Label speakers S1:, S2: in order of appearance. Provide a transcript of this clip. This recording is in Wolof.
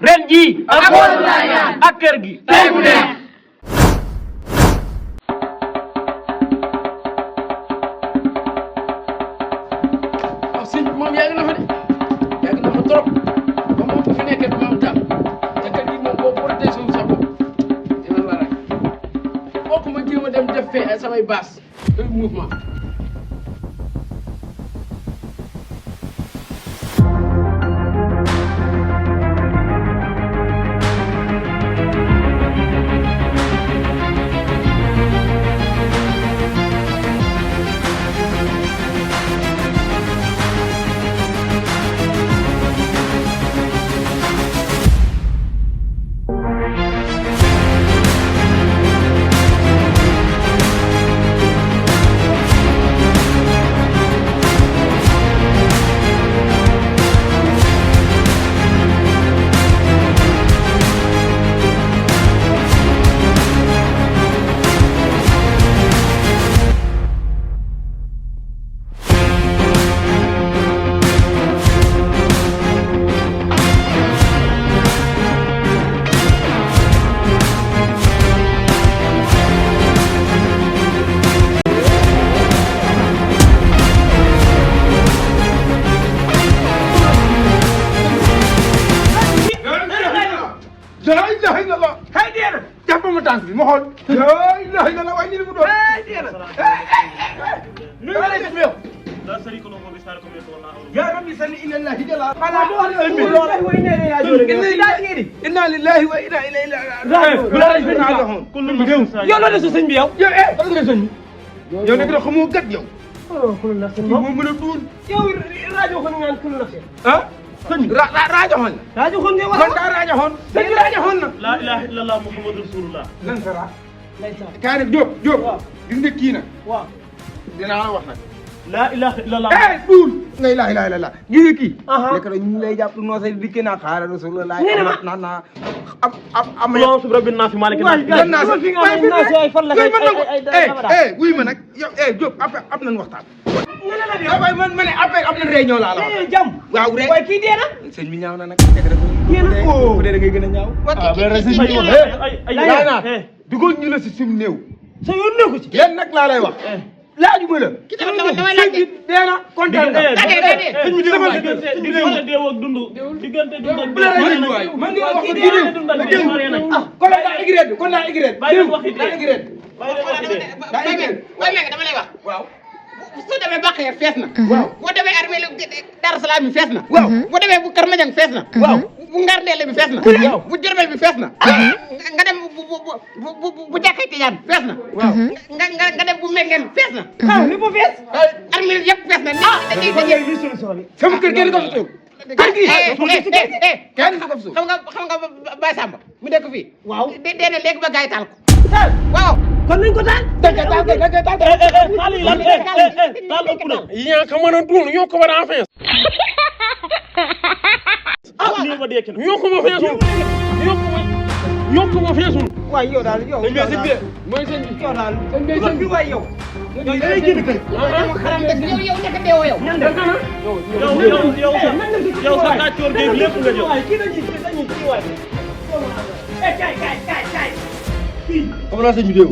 S1: ren jii ak kër gi tey bu neex
S2: waaw sëñ bi moom yàgg na fa de yàgg na fa trop ba moom bu fi nekkee du ma am jàmm te kër gi moom boo protéger wu sa bopp dina la rek boo ko ma jéem a dem def fee ay samay baas day mouvement
S3: laa ilaaha illallah hay dee na jàpp ma tànk bi ma xool laa ilaaha illallah waaye ñu ne mu doon hay dee na nuyu la def yow
S1: la sharika lahu wa bisarikum
S3: ya rabbi salli ila allahi jalla ala inna lillahi wa inna ilayhi raji'un kullu mudum
S1: yow la su sëñ bi yow
S3: yow fan nga sëñ yow nekk na xamoo gat yow moo mën a duul
S1: yow rajo ko ngaan kullu nafsin
S3: ah sëñ bi raajoxoon la
S1: rajo ko
S3: man daa raajoxoon sëñ bi raajoxoon na
S1: la ilaha illallah muhammadu rasulullah
S3: lan sa raa kaa nag Diop Diop gis nga kii nag
S1: waaw
S3: dinaa la wax nag
S1: la ilaha illallah
S3: duul ngay laa ilaaha illallah gis nga kii nekk na ñu lay jàpp noo say dikkee naa xaara rasulullah naan naa am
S1: yow su rabbi naa fi malik naa fi
S3: wuy ma nag yow Diop après am nañu waxtaan waaye man ma ne après am nañu réunion laa la wax
S1: jam
S3: waaw rek
S1: waaye kii dee na
S3: sëñ bi ñaaw na nag bu dee da ngay gën a ñaaw dugal ñu la si sim néew
S1: sa yoon nekku ci
S3: yéen nag laa lay wax laaju ma la
S4: damay laajte
S3: dee na kontaan nga
S1: sëñ bi diggante deew ak dund diggante dund ak
S3: deew man nga wax ko diine kon daa igreet kon daa igreet
S1: bàyyi wax it
S3: daa igreet
S4: waaye dama lay wax
S3: waaw
S4: soo demee Bakhayar fees na
S3: waaw
S4: boo demee armée Darou Salaam bi fees na
S3: waaw
S4: boo demee bu Kër Madiang fees na
S3: waaw
S4: bu Ngarndeele bi fees na bu Jurbel bi fees na nga dem bu Jàkkay Tijaan fees na
S3: waaw
S4: nga dem bu Mengeen fees na
S1: li bu fees
S4: armée yëpp fees na dañuy
S1: li solution bi
S3: sama kër kenn ko fi toog kër gi kenn ko fi
S4: xam nga Baye Samba mu dëkk fii
S1: waaw
S4: dee na léegi ba gaay taal ko waaw
S1: kon nañ ko taal
S3: taal
S1: taal yi lan taal ëpp na
S2: yaa ka mën a duul ñoo ko war a fees
S1: lii ma dee kenn
S2: ñoo ko ma feesul ñoo ko ma feesul
S1: waaye yow daal yow
S3: sëñ bi sëñ bi mooy sëñ bi
S1: yow daal dugal bi waay yow yow da ngay génn kër
S4: yow nekk deewoo yow
S1: yow sa kàccoor géeg lépp nga jël waay kii dañuy kii waay kay
S3: xam naa sëñ bi déew